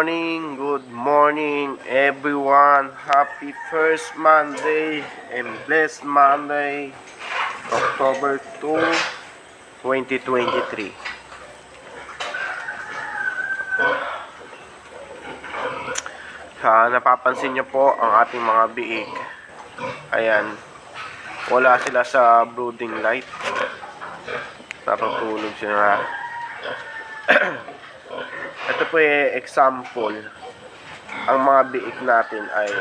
good morning everyone. Happy first Monday and blessed Monday, October 2, 2023. Napapansin niyo po ang ating mga biik. Ayan, wala sila sa brooding light. Natutulog sila. Ito po yung example. Ang mga biik natin ay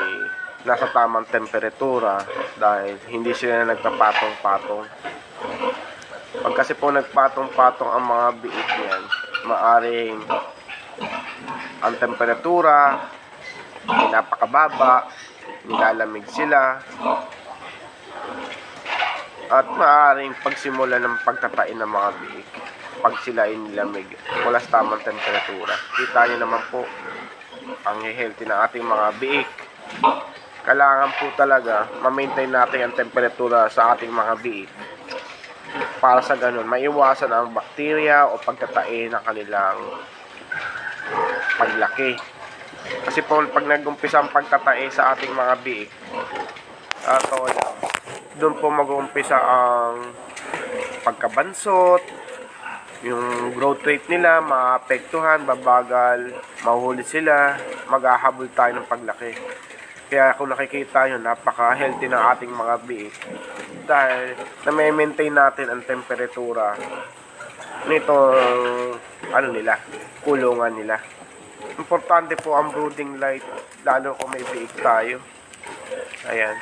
nasa tamang temperatura dahil hindi sila nagpapatong-patong. Pag kasi po nagpatong-patong ang mga biik niyan, maaring ang temperatura ay napakababa, nilalamig sila, at maaring pagsimula ng pagtatain ng mga biik pag sila ay nilamig, wala sa tamang temperatura. Kita niyo naman po ang healthy ng ating mga biik. Kailangan po talaga ma-maintain natin ang temperatura sa ating mga biik para sa ganun maiwasan ang bakterya o pagtatain ng kanilang paglaki. Kasi po pag nag-umpisa ang pagtatae sa ating mga biik, doon po mag-uumpisa ang pagkabansot, yung growth rate nila maapektuhan, babagal, mahuhuli sila, maghahabol tayo ng paglaki. Kaya kung nakikita nyo, napaka-healthy ng ating mga biik dahil na-maintain natin ang temperatura nito, kulungan nila. Importante po ang brooding light, lalo kung may biik tayo. Ayan,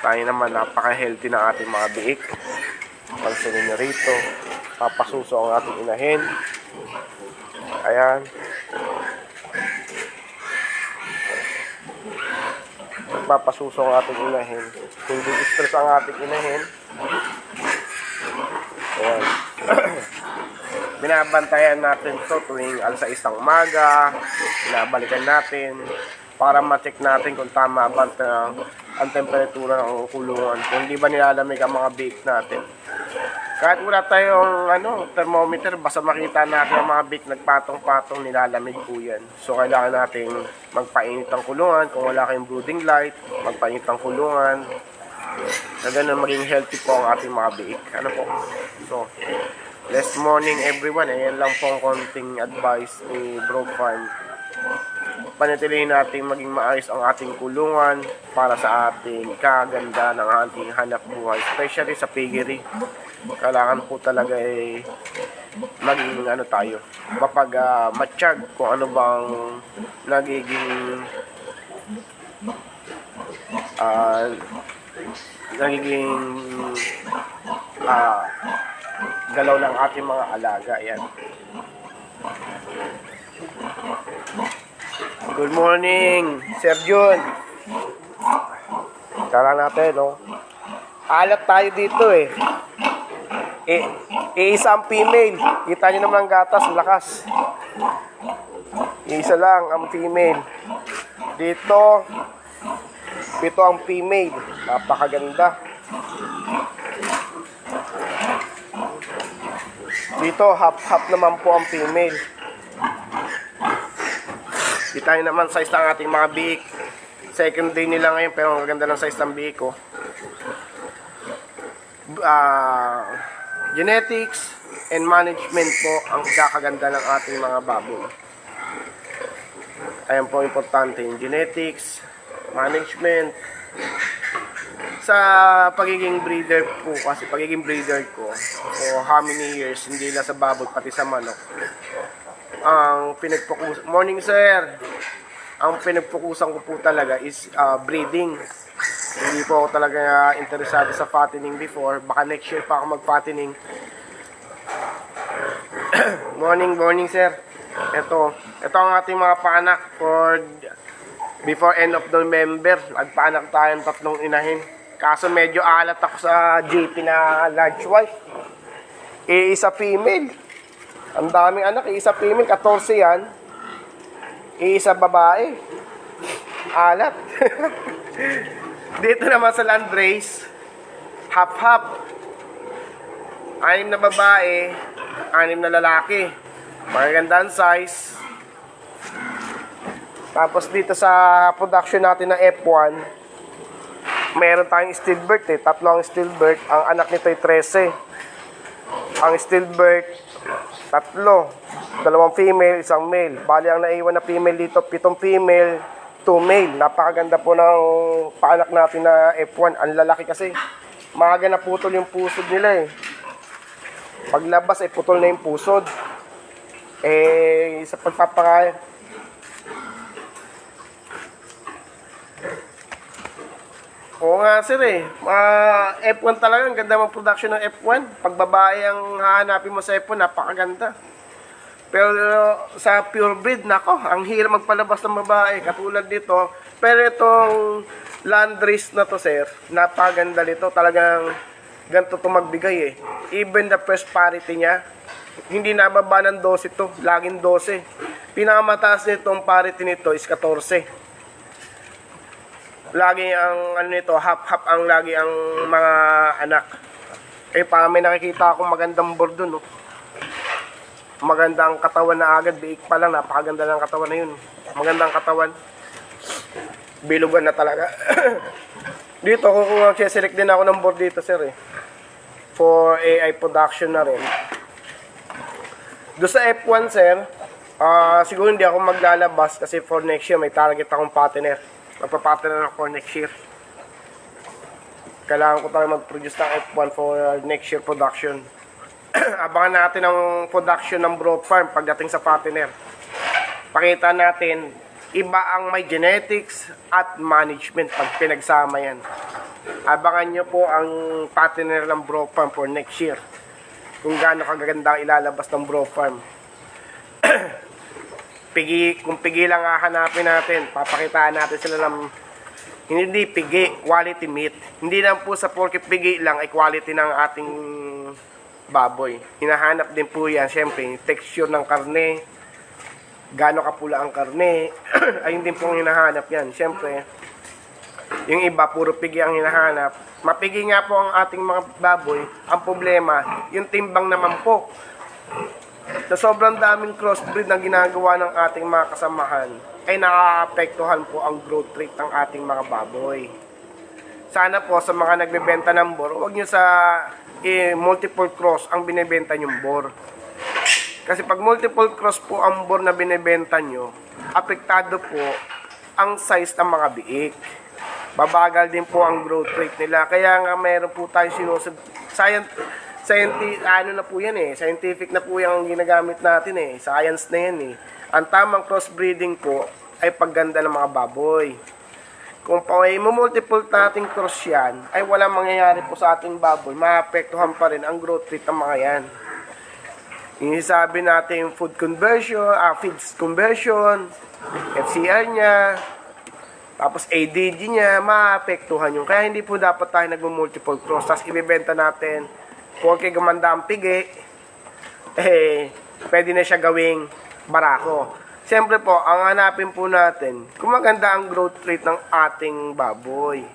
tayo naman napaka-healthy ng ating mga biik. Pansinin nyo rito, papasuso ang ating inahin. Ayan, papasuso ang ating inahin. Hindi stress ang ating inahin. Ayan. Binabantayan natin to tuwing alas 6 ng umaga. Binabalikan natin para ma-check natin kung tama ba ang temperatura ng kulungan, kung hindi ba nilalamig ang mga biik natin. Kahit wala tayong thermometer, basta makita natin ang mga biik nagpatong-patong, nilalamig po yan. So kailangan nating magpainit ang kulungan. Kung wala kayong brooding light, magpainit ang kulungan. Na ganun maging healthy po ang ating mga biik. So blessed morning everyone. Ayan lang po ang konting advice ni Bro Farm. Panatilihin natin maging maayos ang ating kulungan para sa ating kaganda ng ating hanap buhay, especially sa piggery. Kailangan po talaga maging tayo matiyag kung ano bang nagiging galaw ng ating mga alaga. Ayan. Good morning, Sir Jun. Tara natin, alat tayo dito isang female. Kita nyo naman ang gatas, lakas. Isa lang ang female. Dito, 7 ang female. Napakaganda. Dito, half naman po ang female. Kita nyo naman size ng ating mga biik. Second day nila ngayon, pero ang ganda ng size ng biik ko. Genetics and management po ang kakaganda ng ating mga baboy. Ayan po importante yung genetics, management. Sa pagiging breeder po, kasi pagiging breeder ko o how many years, hindi lang sa baboy pati sa manok, ang morning sir, ang pinagpokusan ko po talaga is breeding. Hindi po ako talaga interesado sa fattening before. Baka next year pa ako mag-fattening. Morning sir. Ito ang ating mga paanak for before end of November. Nagpaanak tayo ng 3 inahin. Kaso medyo alat ako sa JP na large wife. Isa female. Ang daming anak, isa female, 14 yan. Isa babae. Alat. Dito naman sa landrace, half-half. 6 na babae, 6 na lalaki. Magaganda ang size. Tapos dito sa production natin ng F1, meron tayong stillbird eh. Tatlo ang stillbird. Ang anak nito ay 13. Ang stillbird, tatlo. 2 female, 1 male. Bali ang naiwan na female dito, 7 female, 2 male. Napakaganda po ng paanak natin na F1. Ang lalaki kasi. Maaga na putol yung pusod nila eh. Paglabas ay putol na yung pusod. Sa pagpapakaya. Oo nga sir eh. F1 talaga, ang ganda ng production ng F1. Pag babae ang hahanapin mo sa F1, napakaganda. Pero sa pure breed, nako, ang hirap magpalabas ng babae. Katulad dito. Pero itong Landrace na to sir, napakaganda nito. Talagang ganito to magbigay eh. Even the first parity niya, hindi nababa ng 12 to. Laging 12. Pinakamataas nitong parity nito is 14. Lagi ang ano nito, half-half ang lagi ang mga anak. Pa may nakikita akong magandang board dun, no. Magandang katawan na agad, biik pa lang, napakaganda ng katawan na yun. Magandang katawan. Bilugan na talaga. Dito, kung select din ako ng board dito, sir, eh. For AI production na rin. Doon sa F1, sir, siguro hindi ako maglalabas kasi for next year, may target akong partner. Magpa-partner ako for next year. Kailangan ko tayo mag-produce ng F1 for next year production. Abangan natin ang production ng Bro Farm pagdating sa partner. Pakita natin, iba ang may genetics at management pag pinagsama yan. Abangan nyo po ang partner ng Bro Farm for next year. Kung gaano kaganda ang ilalabas ng Bro Farm. Kung pigi lang hahanapin natin, papakitaan natin sila ng hindi pigi, quality meat. Hindi lang po sa pork pigi lang ay quality ng ating baboy. Hinahanap din po yan, syempre, texture ng karne, gaano kapula ang karne, ayun din po ang hinahanap yan. Syempre, yung iba, puro pigi ang hinahanap. Mapigi nga po ang ating mga baboy. Ang problema, yung timbang naman po. Sa sobrang daming crossbreed na ginagawa ng ating mga kasamahan, ay nakaka-apektuhan po ang growth rate ng ating mga baboy. Sana po sa mga nagbebenta ng boar, huwag nyo sa multiple cross ang binibenta nyong boar. Kasi pag multiple cross po ang boar na binibenta nyo, apektado po ang size ng mga biik. Babagal din po ang growth rate nila. Kaya nga meron po tayong scientific na po yung ginagamit natin eh. Science na yan eh. Ang tamang crossbreeding po ay pagganda ng mga baboy. Kung multiple nating cross yan, ay walang mangyayari po sa ating baboy. Maapektuhan pa rin ang growth rate ng mga yan. Yung sabi natin food conversion, feeds conversion, FCR niya, tapos ADG niya, maapektuhan yun. Kaya hindi po dapat tayo nag-multiple cross. Tapos ibibenta natin, porque gumanda ang pigi, pwede na siya gawing barako. Siyempre po, ang hanapin po natin, kung maganda ang growth rate ng ating baboy.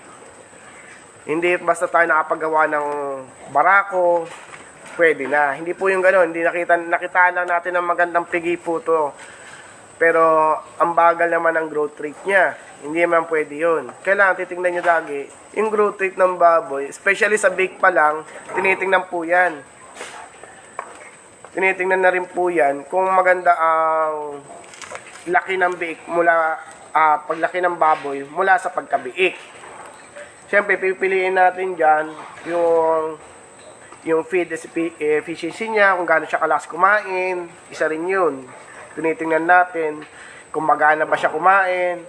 Hindi basta tayo nakapagawa ng barako, pwede na. Hindi po yung gano'n. Hindi nakita lang natin ng magandang pigi po to. Pero ang bagal naman ang growth rate niya. Hindi naman pwede yun. Kailangan titingnan nyo lagi yung growth rate ng baboy. Especially sa bake pa lang, tinitingnan po yan. Tinitingnan na rin po yan kung maganda ang laki ng biik mula, paglaki ng baboy mula sa pagkabiik. Siyempre, pipiliin natin dyan yung feed efficiency niya, kung gaano siya kalakas kumain, isa rin yun. Tinitingnan natin kung magana ba siya kumain,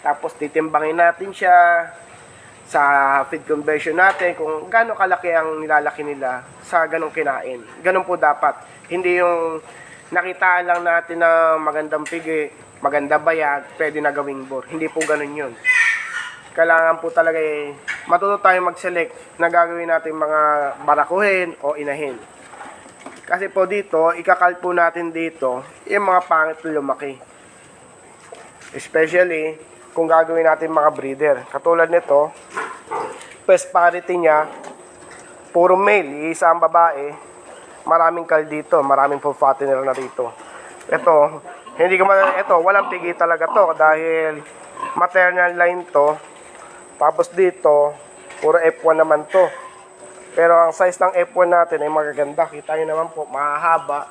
tapos titimbangin natin siya sa feed conversion natin, kung gaano kalaki ang nilalaki nila sa ganong kinain. Ganon po dapat. Hindi yung nakitaan lang natin na magandang pigi, maganda bayag, pwede na gawing boar. Hindi po ganon yun. Kailangan po talaga matuto tayo mag-select na gagawin natin mga barakuhin o inahin. Kasi po dito, ikakal po natin dito yung mga pangit na lumaki. Especially kung gagawin natin mga breeder. Katulad nito, first parity niya, puro male, isa ang babae, maraming kal dito, maraming full fattener na rito. Ito, Hindi ko ito, walang pigi talaga to dahil maternal line to. Tapos dito, puro F1 naman to. Pero ang size ng F1 natin ay magaganda. Kita nyo naman po, mahahaba.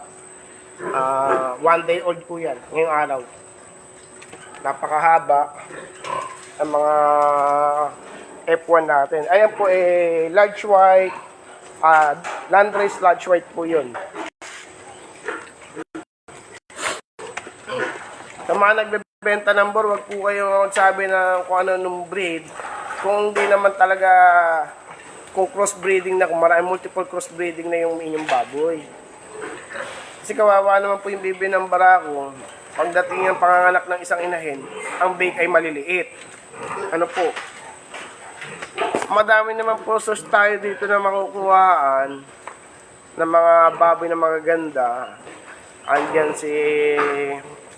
1 day old po yan, ngayong araw. Napakahaba ang mga F1 natin. Ayan po large white, landrace large white po yun. Sa mga nagbebenta ng boar, wag po kayo sabi na kung ano nung breed. Kung hindi naman talaga, kung crossbreeding na, kung maraming multiple crossbreeding na yung inyong baboy. Kasi kawawa naman po yung bibi ng barako. Pagdating ng panganganak ng isang inahin, ang bake ay maliliit. Ano po? Madami naman po source tayo dito na makukuhaan ng mga baboy na magaganda. Andyan si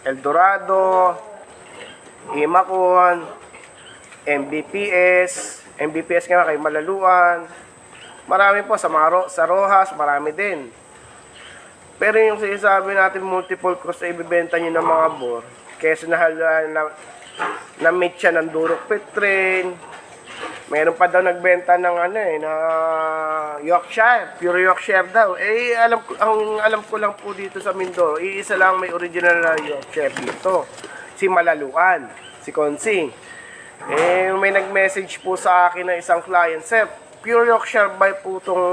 Eldorado, Imacon, MBPS nga kay Malaluan. Marami po sa Rojas, marami din. Pero yung sinasabi natin multiple cross na ibibenta nyo ng mga boar, kesa na meet siya ng Durok Petrin. Meron pa daw nagbenta ng na Yorkshire, pure Yorkshire daw. Alam ko lang po dito sa Mindoro, iisa lang may original na Yorkshire dito. Si Malaluan, si Consing. May nag-message po sa akin na isang client, "Sir, pure Yorkshire ba po itong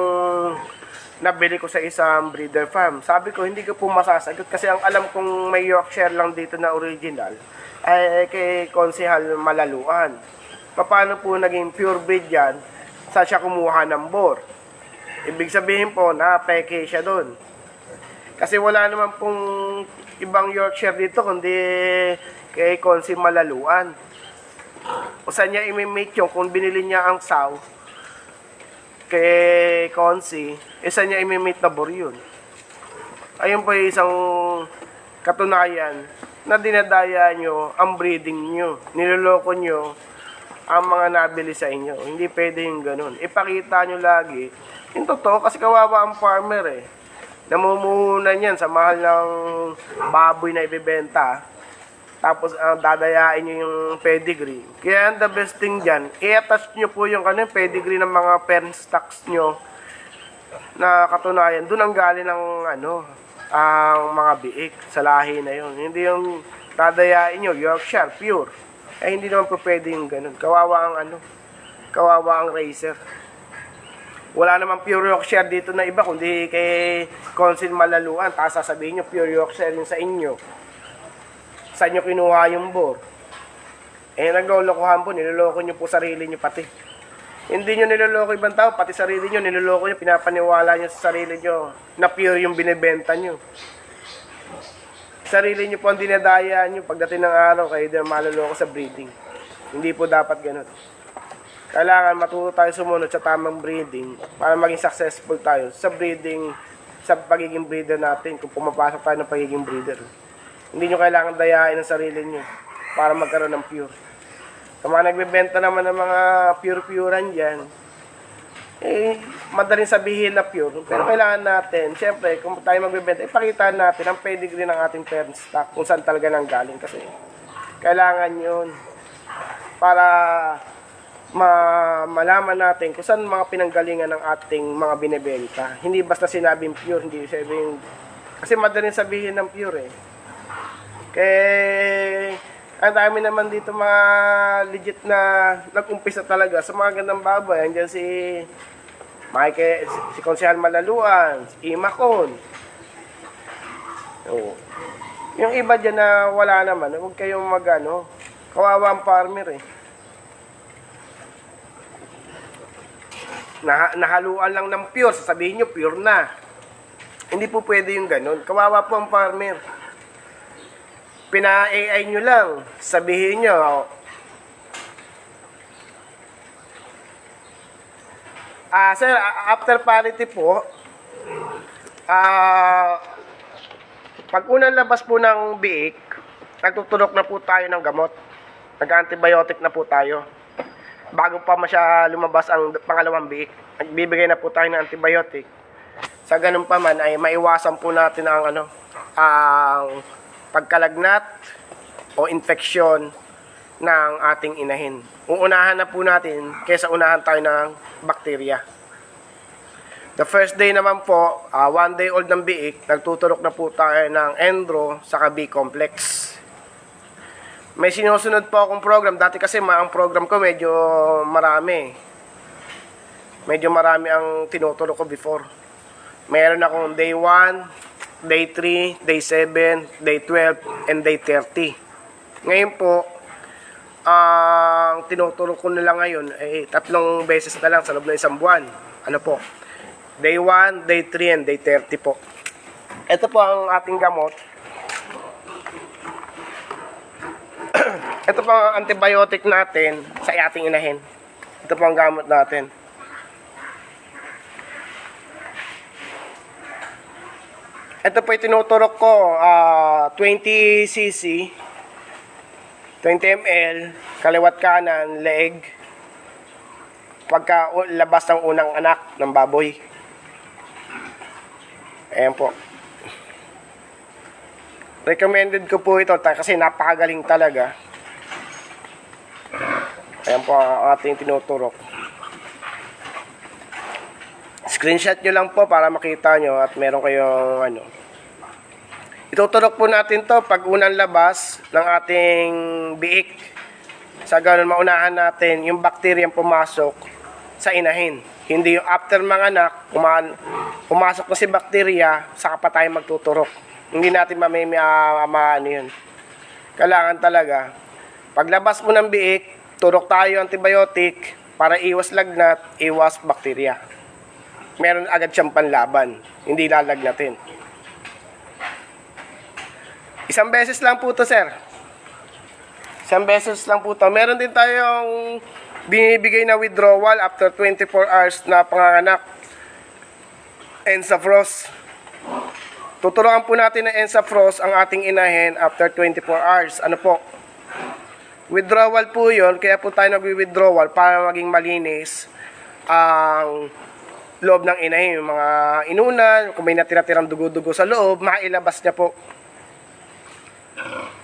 nabili ko sa isang breeder farm?" Sabi ko, hindi ko po masasagot kasi ang alam kong may Yorkshire lang dito na original ay kay Konsehal Malaluan. Paano po naging pure breed yan? Saan siya kumuha ng boar? Ibig sabihin po na peke siya doon. Kasi wala naman pong ibang Yorkshire dito kundi kay Konsi Malaluan. O saan niya imimate yung kung binili niya ang sow kay Konsi, saan niya imimate na boar yun? Ayun po yung isang katunayan na dinadaya nyo ang breeding nyo. Niloloko nyo ang mga nabili sa inyo. Hindi pwede yung ganun. Ipakita nyo lagi yung totoo kasi kawawa ang farmer namumuhunan yan sa mahal ng baboy na ibibenta. Tapos dadayain nyo yung pedigree. Kaya the best thing dyan, i-attach nyo po yung pedigree ng mga parent stocks nyo na katunayan. Doon ang galing ng ang mga biik sa lahi na yun. Hindi yung dadayain nyo, Yorkshire, pure. Hindi naman po pwede yung ganun. Kawawa ang racer. Wala naman pure Yorkshire dito na iba, kundi kay Consil Malaluan. Tapos sasabihin nyo, pure Yorkshire yung sa inyo. Saan nyo kinuha yung boar? Naglolokohan po, niloloko nyo po sarili nyo pati. Hindi nyo niloloko ibang tao, pati sarili nyo, niloloko nyo, pinapaniwala nyo sa sarili nyo na pure yung binibenta nyo. Sarili nyo po ang dinadaya nyo pagdating ng araw, kayo din maloloko sa breeding. Hindi po dapat ganun. Kailangan matuto tayo sumunod sa tamang breeding para maging successful tayo sa breeding, sa pagiging breeder natin, kung pumapasok tayo ng pagiging breeder. Hindi nyo kailangan dayain ang sarili nyo para magkaroon ng pure. Sa mga nagbebenta naman ng mga pure-purean dyan, madaling sabihin na pure. Pero kailangan natin, syempre, kung tayo magbebenta, ipakita natin ang pedigree ng ating parent stock, kung saan talaga nang galing. Kasi kailangan yun para malaman natin kung saan mga pinanggalingan ng ating mga binibenta. Hindi basta sinabing pure, hindi sabing, kasi madaling sabihin ng pure Kaya ang dami naman dito mga legit na nag-umpisa talaga sa mga gandang baboy. Andiyan si Konsehal Malaluan, si Imacon. Yung iba dyan na wala naman, huwag kayong kawawa ang farmer Nahaluan lang ng pure, sasabihin nyo pure na. Hindi po pwede yung ganun. Kawawa po ang farmer. Pina-AI nyo lang, sabihin nyo, sir, after parity po, pag unang labas po ng biik, nagtutulok na po tayo ng gamot. Nag-antibiotic na po tayo. Bago pa lumabas ang pangalawang biik, nagbibigay na po tayo ng antibiotic. Sa ganun pa man ay maiwasan po natin ang pagkalagnat o infeksyon ng ating inahin. Uunahan na po natin kaysa unahan tayo ng bakterya. The first day naman po, 1 day old ng biik, nagtuturok na po tayo ng Endro sa B-complex. May sinusunod po akong program. Dati kasi ang program ko medyo marami. Medyo marami ang tinuturo ko before. Meron akong day 1, day 3, day 7, day 12, and day 30. Ngayon po, ang tinuturo ko nila ngayon ay 3 beses na lang sa loob ng isang buwan. Ano po? Day 1, day 3, and day 30 po. Ito po ang ating gamot. Ito po ang antibiotic natin sa ating inahin. Ito po ang gamot natin. Ito po yung tinuturok ko, 20 cc, 20 ml, kaliwat kanan, leeg, pagka labas ng unang anak ng baboy. Ayan po. Recommended ko po ito kasi napakagaling talaga. Ayan po ang ating tinuturok. Screenshot nyo lang po para makita nyo at meron kayong ano. Ituturok po natin to pag unang labas ng ating biik. Sa ganun maunahan natin yung bakteryang pumasok sa inahin. Hindi yung after mga anak, pumasok na si bakterya, saka pa tayo magtuturok. Hindi natin ano yun. Kailangan talaga, paglabas mo ng biik, turok tayo antibiotic para iwas lagnat, iwas bakterya. Meron agad siyang panlaban, hindi lalagnatin. Isang beses lang po to, sir. Isang beses lang po to. Meron din tayong binibigay na withdrawal after 24 hours na panganganak. Ensafrost. Tuturuan po natin ng Ensafrost ang ating inahin after 24 hours. Ano po? Withdrawal po yun. Kaya po tayo nag-withdrawal para maging malinis ang loob ng inahin. Yung mga inunan, kung may natira-tirang dugo-dugo sa loob, mailabas niya po.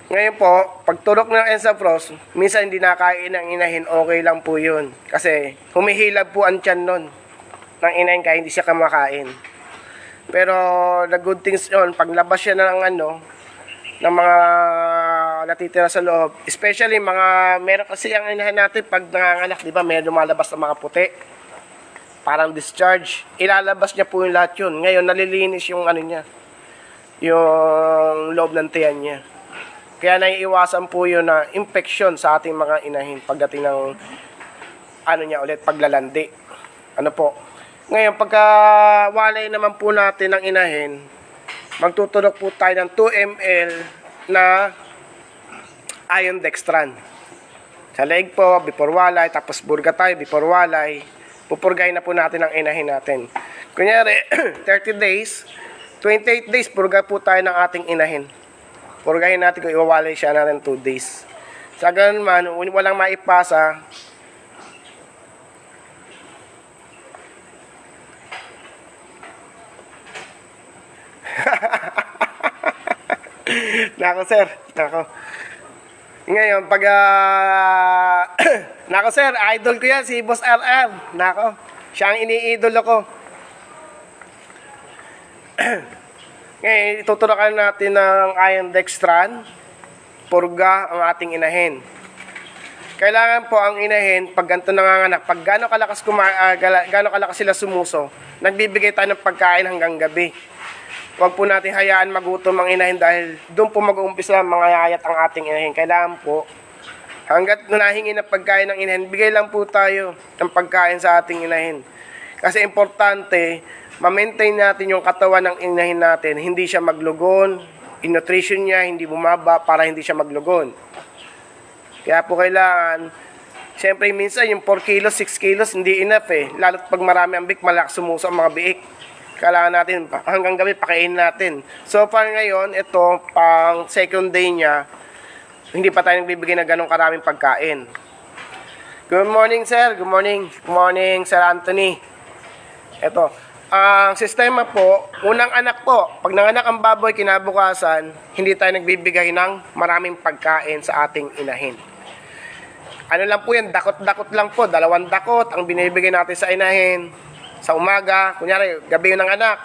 Ngayon po, pagturok ng Ensafrost, minsan hindi nakain ng inahin, okay lang po yun. Kasi humihilab po ang tiyan nun ng inahin kaya hindi siya kumakain. Pero the good things yun, paglabas siya ng ng mga natitira sa loob, especially meron kasi ang inahin natin pag nanganganak, di ba, may lumalabas ng mga puti, parang discharge, ilalabas niya po yung lahat yun. Ngayon, nalilinis yung niya, yung loob ng tiyan niya. Kaya naiiwasan po yun na infection sa ating mga inahin pagdating ng niya ulit, paglalandi. Ano po? Ngayon, pagka walay naman po natin ng inahin, magtuturok po tayo ng 2 ml na iron dextran. Sa leg po, before walay, tapos burga tayo, before walay, pupurgahin na po natin ang inahin natin. Kunyari, 30 days, 28 days, purga po tayo ng ating inahin. Purgahin natin kung iwawalay siya natin 2 days. Sa ganun man, walang maipasa, Nako sir, nako. Ngayon, pag nako sir, idol ko yan, si Boss RR. Nako, siya ang iniidolo ko. Ngayon, ituturokan natin ng iron dextran, purga ang ating inahin. Kailangan po ang inahin, pag ganito nanganganak, pag gano'ng kalakas sila sumuso, nagbibigay tayo ng pagkain hanggang gabi. Huwag po natin hayaan magutom ang inahin dahil doon po mag-uumpisa mangayayat ang ating inahin. Kailangan po, hanggat nahingi ng pagkain ng inahin, bigay lang po tayo ng pagkain sa ating inahin. Kasi importante, ma-maintain natin yung katawan ng inahin natin. Hindi siya maglugon, yung nutrition niya hindi bumaba para hindi siya maglugon. Kaya po kailangan, siyempre minsan yung 4 kilos, 6 kilos, hindi enough eh. Lalo't pag marami ang biik, malakas sumuso ang mga biik. Kailangan natin, hanggang gabi, pakainin natin. So, far ngayon, ito, pang second day niya, hindi pa tayo nagbibigay ng ganong karaming pagkain. Good morning, sir. Good morning. Good morning, Sir Anthony. Ito, Ang sistema po, unang anak po, pag nanganak ang baboy kinabukasan, hindi tayo nagbibigay ng maraming pagkain sa ating inahin. Ano lang po yan, dakot-dakot lang po, 2 dakot ang binibigay natin sa inahin. Sa umaga, kunyari, gabi yun ng anak,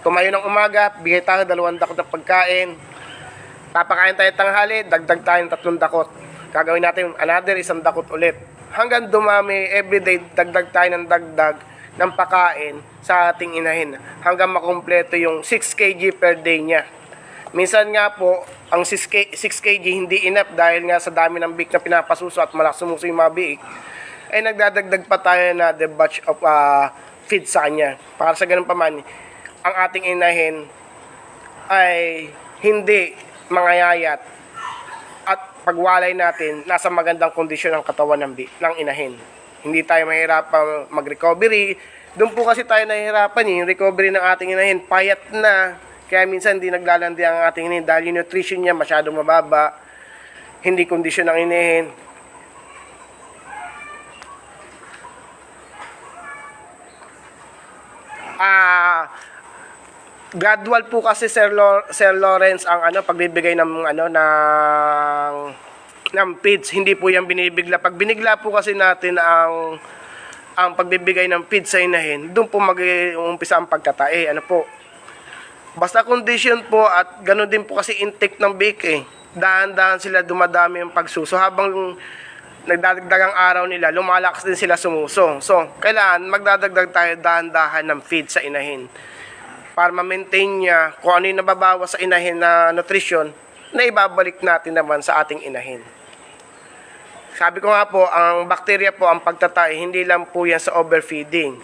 tumayo ng umaga, bigay tayo 2 dakot ng pagkain. Papakain tayo tanghali, dagdag tayo ng 3 dakot. Gagawin natin another 1 dakot ulit. Hanggang dumami, everyday, dagdag tayo ng dagdag ng pakain sa ating inahin. Hanggang makumpleto yung 6 kg per day niya. Minsan nga po, ang 6 kg hindi enough dahil nga sa dami ng biik na pinapasuso at malakas sumuso yung mga biik, ay nagdadagdag pa tayo na the batch of feed sa kanya. Para sa ganun pa man, ang ating inahin ay hindi mangayayat at pagwalay natin, nasa magandang kondisyon ang katawan ng inahin. Hindi tayo mahirapan mag-recovery. Doon po kasi tayo nahihirapan yung recovery ng ating inahin. Payat na. Kaya minsan hindi naglalandi ang ating inahin dahil yung nutrition niya masyadong mababa. Hindi kondisyon ng inahin. Gradual po kasi Sir Lawrence ang pagbibigay ng feeds. Hindi po yan binibigla. Pag binigla po kasi natin ang pagbibigay ng feed sa inahin, doon po mag-uumpisa ang pagtatae. Basta condition po at ganoon din po kasi intake ng biik eh. Dahan-dahan sila dumadami ang pagsuso. Habang nagdadagdag ang araw nila, lumalakas din sila sumuso. So, kailangan magdadagdag tayo dahan-dahan ng feed sa inahin para ma-maintain niya kung ano yung nababawas sa inahin na nutrition na ibabalik natin naman sa ating inahin. Sabi ko nga po, ang bacteria po, ang pagtatay, hindi lang po yan sa overfeeding.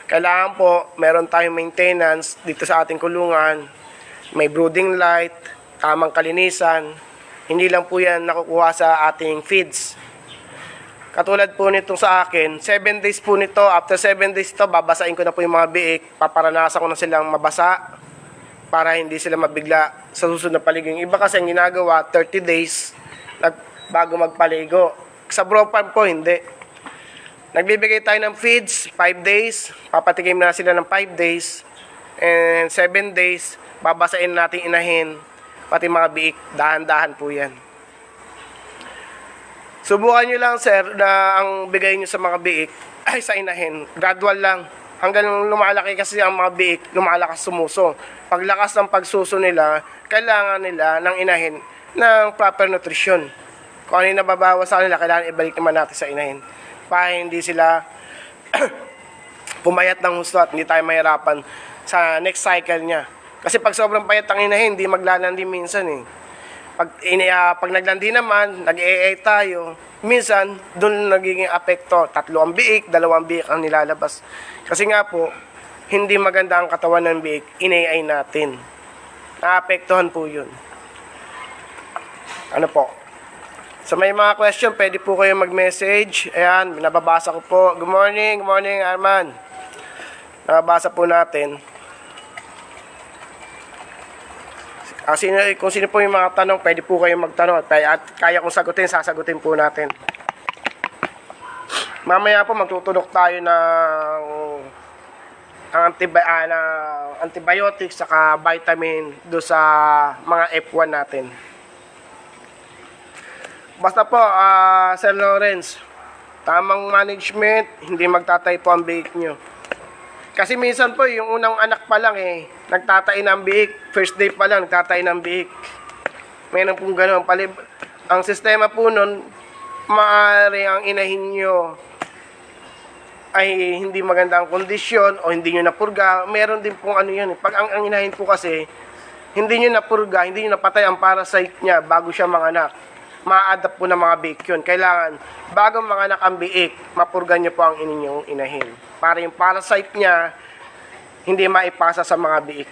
Kailangan po, meron tayong maintenance dito sa ating kulungan, may brooding light, tamang kalinisan, hindi lang po yan nakukuha sa ating feeds. Katulad po nito sa akin, 7 days po nito, after 7 days ito, babasain ko na po yung mga biik, paparanasan ko na silang mabasa, para hindi sila mabigla sa susunod na paligo. Yung iba kasi ang ginagawa, 30 days, bago magpaligo. Sa bro farm po, hindi. Nagbibigay tayo ng feeds, 5 days, papatikim na sila ng 5 days, and 7 days, babasain natin inahin, pati mga biik, dahan-dahan po yan. Subukan nyo lang sir, na ang bigay nyo sa mga biik, ay sa inahin, gradual lang. Hanggang lumalaki kasi ang mga biik, lumalakas sumuso. Paglakas ng pagsuso nila, kailangan nila ng inahin ng proper nutrition. Kung ano yung nababawas sa kanila, kailangan ibalik naman natin sa inahin. Para hindi sila pumayat ng husto at hindi tayo mahirapan sa next cycle niya. Kasi pag sobrang payat ang inahin, hindi maglalandi minsan eh. Pag naglandi naman, nag-AA tayo, minsan doon nagiging apekto. 3 ang biik, 2 biik ang nilalabas. Kasi nga po, hindi maganda ang katawan ng biik, in-AA natin. Naapektuhan po yun. So may mga question, pwede po kayo mag-message. Ayan, nababasa ko po. Good morning Arman. Nababasa po natin. Kung sino po yung mga tanong, pwede po kayo magtanong. At kaya kong sagutin, sasagutin po natin. Mamaya po magtutulok tayo ng antibiotics saka vitamin do sa mga F1 natin. Basta po, Sir Lawrence, tamang management, hindi magtatay po ang biik nyo. Kasi minsan po, yung unang anak pa lang nagtatay ng biik. First day pa lang, nagtatay ng biik. Mayroon pong gano'n. Ang sistema po nun, maaari ang inahin nyo ay hindi maganda ang kondisyon o hindi nyo napurga. Meron din pong yan. Pag ang inahin po kasi, hindi nyo napurga, hindi nyo napatay ang parasite niya bago siya manganak. Ma-adapt po ng mga biik yun. Kailangan, bago manganak ang biik, mapurgan nyo po ang inyong inahin. Para yung parasite niya, hindi maipasa sa mga biik.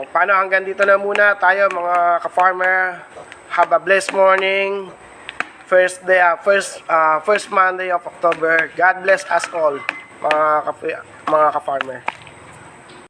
Paano hanggang dito na muna tayo mga ka-farmer. Have a blessed morning. First Monday of October. God bless us all, mga ka-farmer.